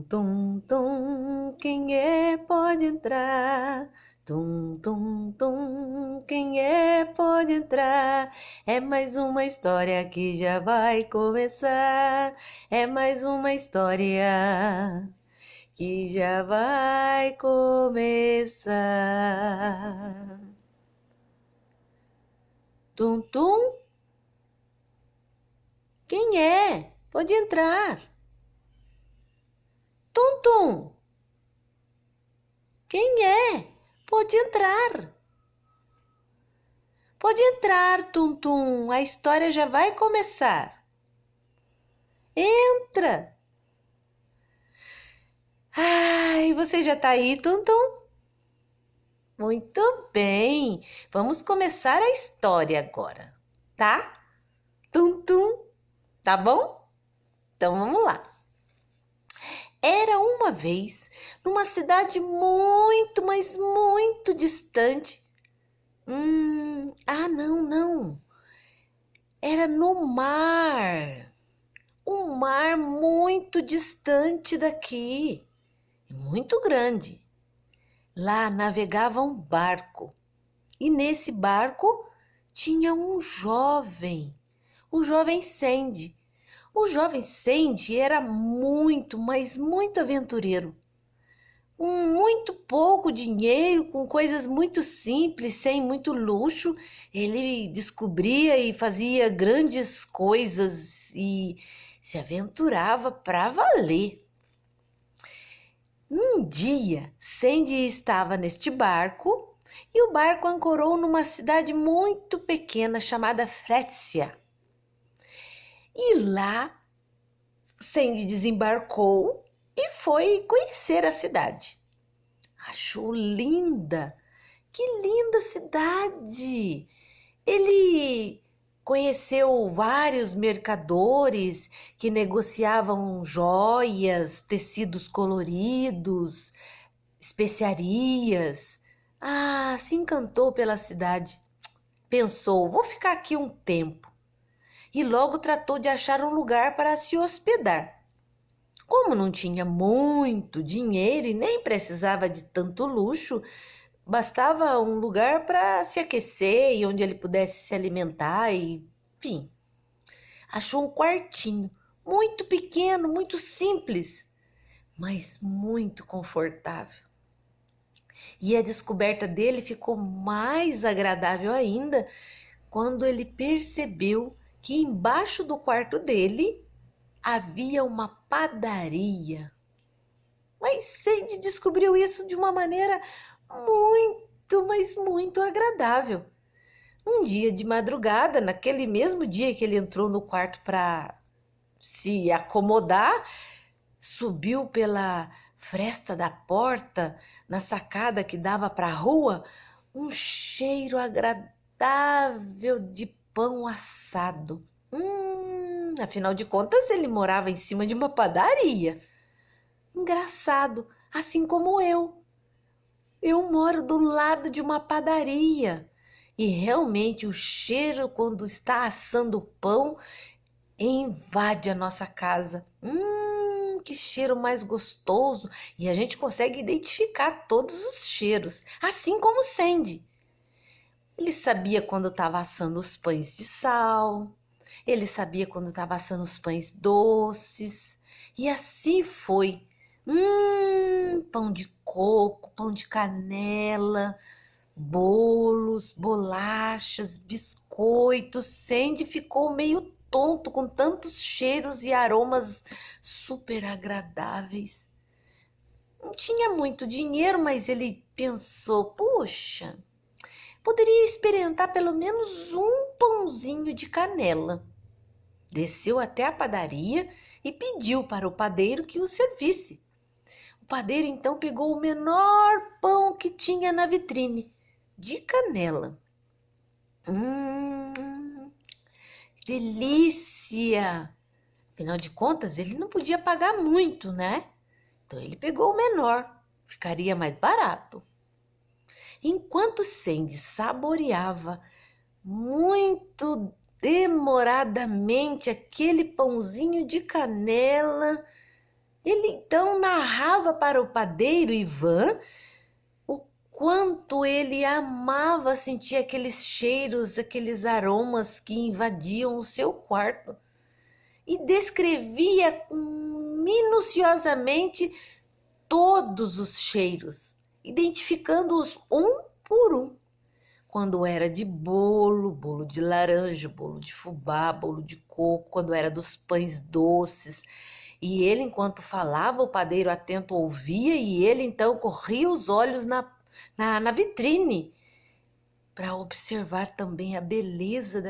tum, tum, quem é pode entrar? Tum, tum, tum, quem é pode entrar? É mais uma história que já vai começar. É mais uma história que já vai começar. Tum, tum, quem é? Pode entrar. Tum, tum, quem é? Pode entrar. Pode entrar, Tum Tum, a história já vai começar. Entra! Ai, você já tá aí, Tum Tum? Muito bem, vamos começar a história agora, tá? Tum Tum, tá bom? Então vamos lá. Era uma vez, numa cidade muito, mas muito distante. Não. Era no mar. Um mar muito distante daqui, muito grande. Lá navegava um barco e nesse barco tinha um jovem, o jovem Sandy. O jovem Sandy era muito, mas muito aventureiro. Com muito pouco dinheiro, com coisas muito simples, sem muito luxo, ele descobria e fazia grandes coisas e se aventurava para valer. Um dia, Sandy estava neste barco e o barco ancorou numa cidade muito pequena chamada Frécia. E lá, Sandy desembarcou e foi conhecer a cidade. Achou linda, que linda cidade! Ele conheceu vários mercadores que negociavam joias, tecidos coloridos, especiarias. Se encantou pela cidade. Pensou, vou ficar aqui um tempo. E logo tratou de achar um lugar para se hospedar. Como não tinha muito dinheiro e nem precisava de tanto luxo, bastava um lugar para se aquecer e onde ele pudesse se alimentar e, enfim, achou um quartinho muito pequeno, muito simples, mas muito confortável. E a descoberta dele ficou mais agradável ainda quando ele percebeu que embaixo do quarto dele havia uma padaria. Mas Sandy descobriu isso de uma maneira muito, mas muito agradável. Um dia de madrugada, naquele mesmo dia que ele entrou no quarto para se acomodar, subiu pela fresta da porta, na sacada que dava para a rua, um cheiro agradável de pão assado. Afinal de contas, ele morava em cima de uma padaria. Engraçado, assim como eu. Eu moro do lado de uma padaria. E realmente o cheiro quando está assando o pão invade a nossa casa. Que cheiro mais gostoso! E a gente consegue identificar todos os cheiros, assim como o Sandy. Ele sabia quando estava assando os pães de sal, ele sabia quando estava assando os pães doces, e assim foi. Pão de coco, pão de canela, bolos, bolachas, biscoitos. Sandy ficou meio tonto com tantos cheiros e aromas super agradáveis. Não tinha muito dinheiro, mas ele pensou, puxa, poderia experimentar pelo menos um pãozinho de canela. Desceu até a padaria e pediu para o padeiro que o servisse. O padeiro então pegou o menor pão que tinha na vitrine, de canela. Delícia! Afinal de contas, ele não podia pagar muito, né? Então ele pegou o menor, ficaria mais barato. Enquanto Sandy saboreava muito demoradamente aquele pãozinho de canela, Ele então narrava para o padeiro Ivan o quanto ele amava sentir aqueles cheiros, aqueles aromas que invadiam o seu quarto e descrevia minuciosamente todos os cheiros, identificando-os um por um. Quando era de bolo, bolo de laranja, bolo de fubá, bolo de coco, quando era dos pães doces. E ele, enquanto falava, o padeiro atento ouvia e ele então corria os olhos na vitrine para observar também a beleza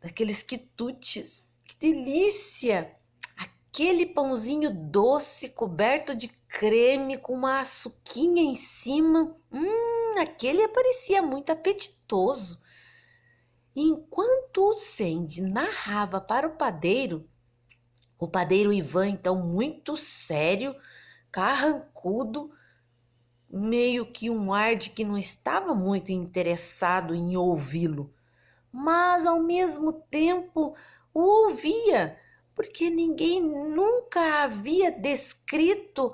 daqueles quitutes. Que delícia! Aquele pãozinho doce coberto de creme com uma açuquinha em cima. Aquele parecia muito apetitoso. E enquanto o Sandy narrava para o padeiro Ivan, então, muito sério, carrancudo, meio que um ar de que não estava muito interessado em ouvi-lo, mas ao mesmo tempo o ouvia, porque ninguém nunca havia descrito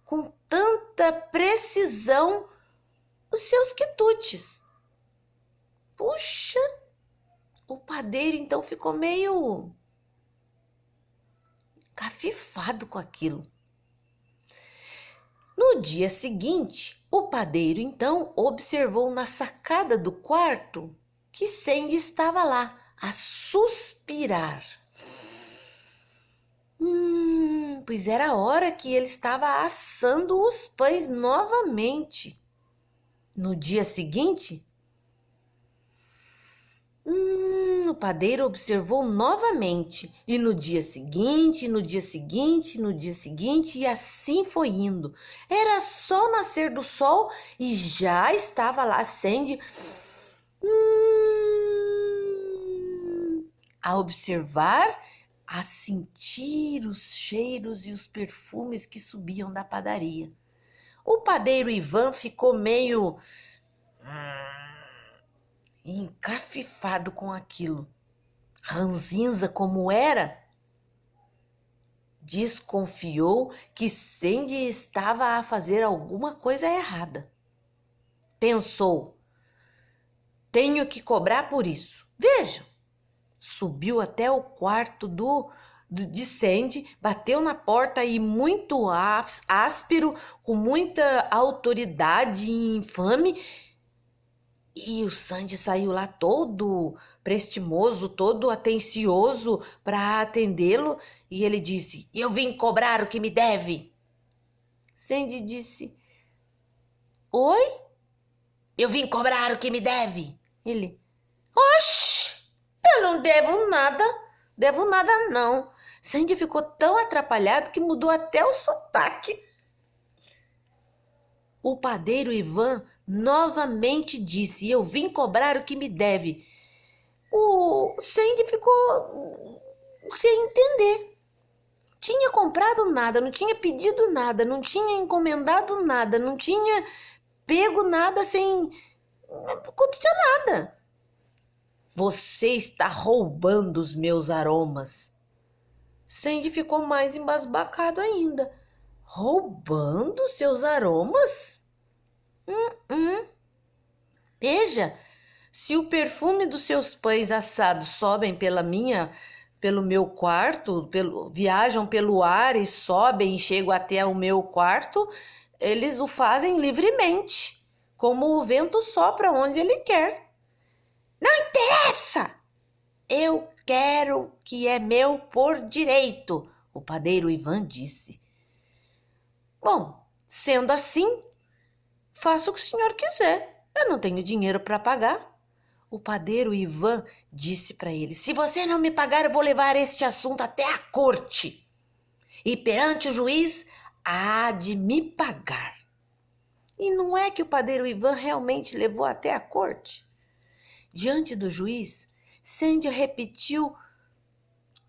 com tanta precisão os seus quitutes. Puxa, o padeiro então ficou meio cafifado com aquilo. No dia seguinte, o padeiro então observou na sacada do quarto que Sandy estava lá a suspirar. Pois era a hora que ele estava assando os pães novamente. No dia seguinte, o padeiro observou novamente, e no dia seguinte, e assim foi indo. Era só nascer do sol e já estava lá Sandy a observar, a sentir os cheiros e os perfumes que subiam da padaria. O padeiro Ivan ficou meio encafifado com aquilo. Ranzinza como era, desconfiou que Sandy estava a fazer alguma coisa errada. Pensou, tenho que cobrar por isso. Veja, subiu até o quarto de Sandy, bateu na porta e muito áspero, com muita autoridade e infame. E o Sandy saiu lá todo prestimoso, todo atencioso para atendê-lo. E ele disse, eu vim cobrar o que me deve. Sandy disse, oi? Eu vim cobrar o que me deve. Ele, oxe, eu não devo nada não. Sandy ficou tão atrapalhado que mudou até o sotaque. O padeiro Ivan novamente disse, eu vim cobrar o que me deve. O Sandy ficou sem entender. Tinha comprado nada, não tinha pedido nada, não tinha encomendado nada, não tinha pego nada sem... Não aconteceu nada. Você está roubando os meus aromas. Sandy ficou mais embasbacado ainda. Roubando seus aromas? Veja, se o perfume dos seus pães assados sobem pelo meu quarto, viajam pelo ar e sobem e chegam até o meu quarto, eles o fazem livremente, como o vento sopra onde ele quer. Não interessa! Eu quero o que é meu por direito, o padeiro Ivan disse. Bom, sendo assim, faça o que o senhor quiser. Eu não tenho dinheiro para pagar. O padeiro Ivan disse para ele, se você não me pagar, eu vou levar este assunto até a corte. E perante o juiz, há de me pagar. E não é que o padeiro Ivan realmente levou até a corte? Diante do juiz, Sandy repetiu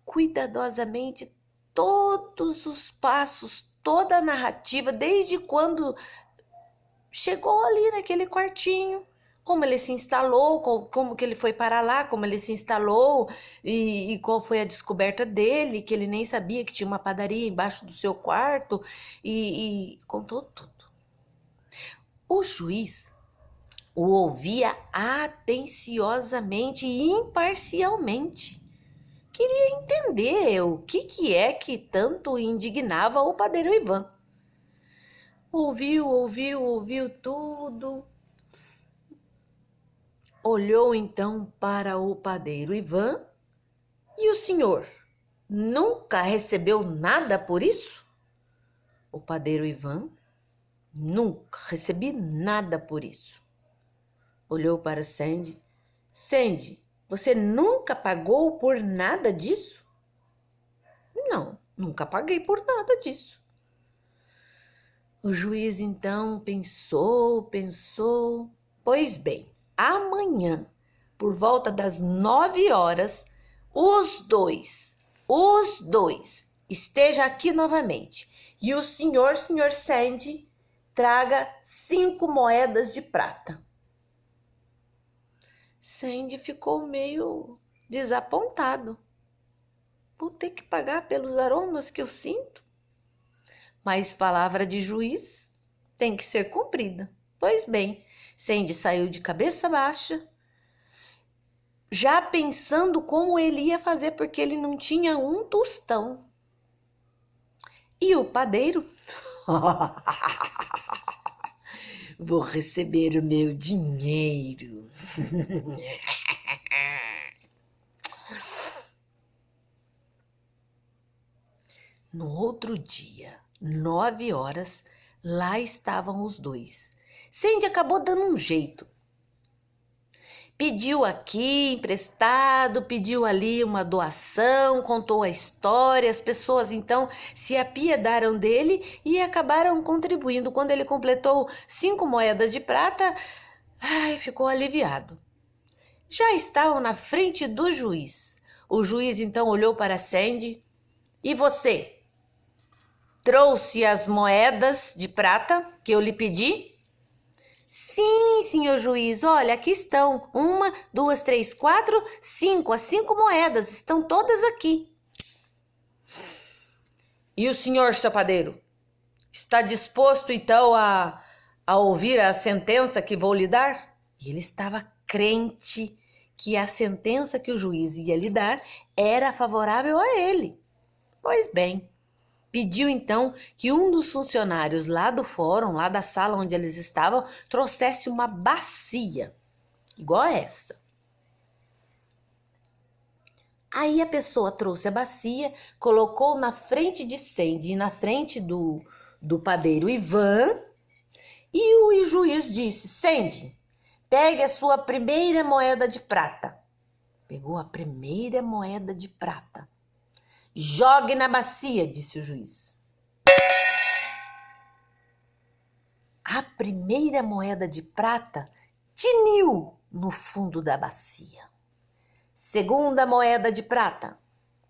cuidadosamente todos os passos, toda a narrativa, desde quando chegou ali naquele quartinho, como ele se instalou, como que ele foi para lá, como ele se instalou e qual foi a descoberta dele, que ele nem sabia que tinha uma padaria embaixo do seu quarto e contou tudo. O juiz o ouvia atenciosamente e imparcialmente. Queria entender o que é que tanto indignava o padeiro Ivan. Ouviu tudo. Olhou então para o padeiro Ivan. E o senhor nunca recebeu nada por isso? O padeiro Ivan: nunca recebi nada por isso. Olhou para Sandy. Sandy, você nunca pagou por nada disso? Não, nunca paguei por nada disso. O juiz então pensou. Pois bem, amanhã, por volta das 9 horas, os dois, esteja aqui novamente. E o senhor Sandy, traga 5 moedas de prata. Sandy ficou meio desapontado. Vou ter que pagar pelos aromas que eu sinto. Mas palavra de juiz tem que ser cumprida. Pois bem, Sandy saiu de cabeça baixa, já pensando como ele ia fazer, porque ele não tinha um tostão. E o padeiro? Vou receber o meu dinheiro. No outro dia, 9 horas, lá estavam os dois. Sandy acabou dando um jeito. Pediu aqui emprestado, pediu ali uma doação, contou a história. As pessoas então se apiedaram dele e acabaram contribuindo. Quando ele completou 5 moedas de prata, ficou aliviado. Já estavam na frente do juiz. O juiz então olhou para Sandy. E você? Trouxe as moedas de prata que eu lhe pedi? Sim, senhor juiz, olha, aqui estão. 1, 2, 3, 4, 5. As 5 moedas estão todas aqui. E o senhor, seu padeiro, está disposto então a ouvir a sentença que vou lhe dar? E ele estava crente que a sentença que o juiz ia lhe dar era favorável a ele. Pois bem, pediu então que um dos funcionários lá do fórum, lá da sala onde eles estavam, trouxesse uma bacia, igual a essa. Aí a pessoa trouxe a bacia, colocou na frente de Sandy e na frente do padeiro Ivan, e o juiz disse: Sandy, pegue a sua primeira moeda de prata. Pegou a primeira moeda de prata. Jogue na bacia, disse o juiz. A primeira moeda de prata tiniu no fundo da bacia. Segunda moeda de prata,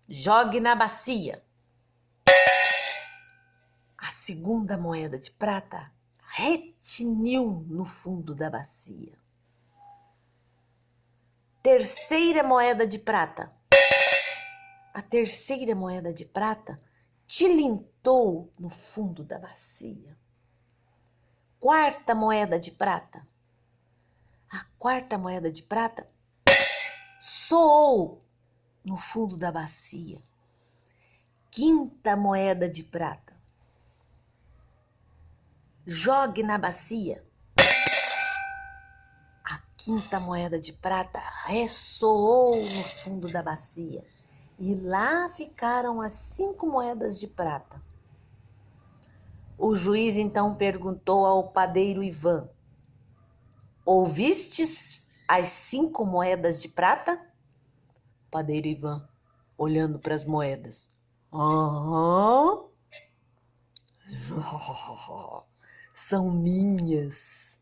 jogue na bacia. A segunda moeda de prata retiniu no fundo da bacia. Terceira moeda de prata. A terceira moeda de prata tilintou no fundo da bacia. Quarta moeda de prata. A quarta moeda de prata soou no fundo da bacia. Quinta moeda de prata. Jogue na bacia. A quinta moeda de prata ressoou no fundo da bacia. E lá ficaram as 5 moedas de prata. O juiz então perguntou ao padeiro Ivan: ouvistes as 5 moedas de prata? Padeiro Ivan, olhando para as moedas: aham. São minhas.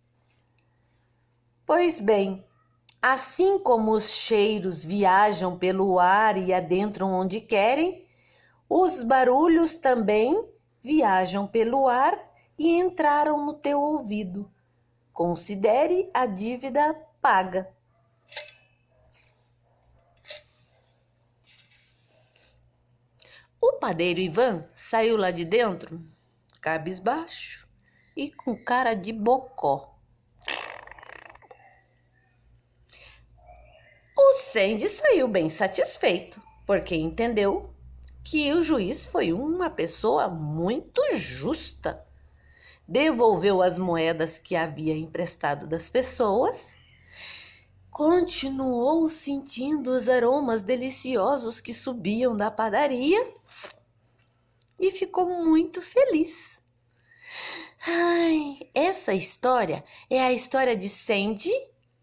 Pois bem, assim como os cheiros viajam pelo ar e adentram onde querem, os barulhos também viajam pelo ar e entraram no teu ouvido. Considere a dívida paga. O padeiro Ivan saiu lá de dentro, cabisbaixo e com cara de bocó. O Sandy saiu bem satisfeito, porque entendeu que o juiz foi uma pessoa muito justa. Devolveu as moedas que havia emprestado das pessoas, continuou sentindo os aromas deliciosos que subiam da padaria e ficou muito feliz. Ai, essa história é a história de Sandy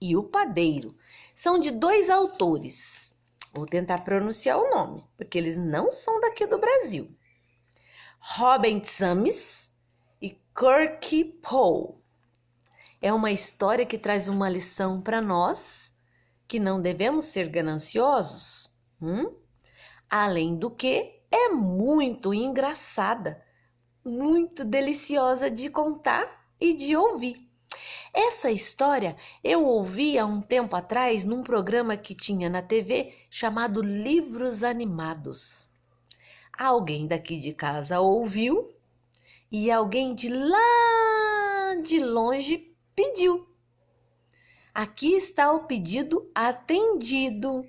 e o padeiro. São de 2 autores. Vou tentar pronunciar o nome, porque eles não são daqui do Brasil. Robert Samis e Kirk Poe. É uma história que traz uma lição para nós, que não devemos ser gananciosos. Além do que, é muito engraçada, muito deliciosa de contar e de ouvir. Essa história eu ouvi há um tempo atrás num programa que tinha na TV chamado Livros Animados. Alguém daqui de casa ouviu e alguém de lá de longe pediu. Aqui está o pedido atendido.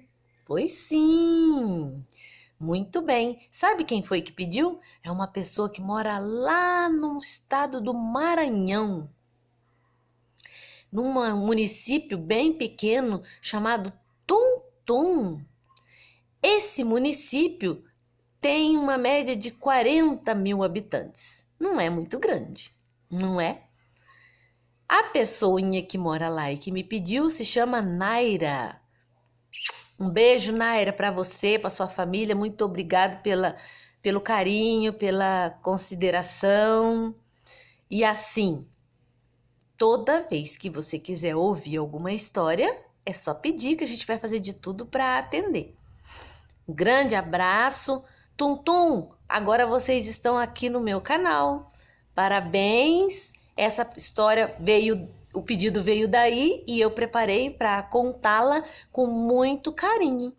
Pois sim, muito bem. Sabe quem foi que pediu? É uma pessoa que mora lá no estado do Maranhão, num município bem pequeno chamado Tuntum. Esse município tem uma média de 40 mil habitantes. Não é muito grande, não é? A pessoinha que mora lá e que me pediu se chama Naira. Um beijo, Naira, para você, para sua família. Muito obrigada pelo carinho, pela consideração. E assim, toda vez que você quiser ouvir alguma história, é só pedir que a gente vai fazer de tudo para atender. Um grande abraço. Tum Tum, agora vocês estão aqui no meu canal. Parabéns. Essa história o pedido veio daí e eu preparei para contá-la com muito carinho.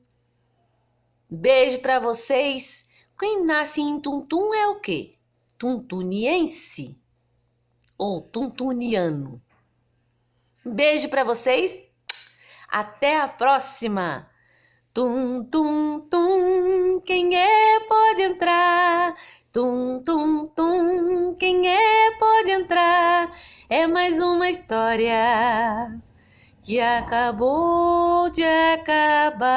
Beijo para vocês. Quem nasce em Tuntum é o quê? Tuntuniense ou tuntuniano. Beijo para vocês. Até a próxima. Tum, tum, tum, quem é pode entrar. Tum, tum, tum, quem é pode entrar. É mais uma história que acabou de acabar.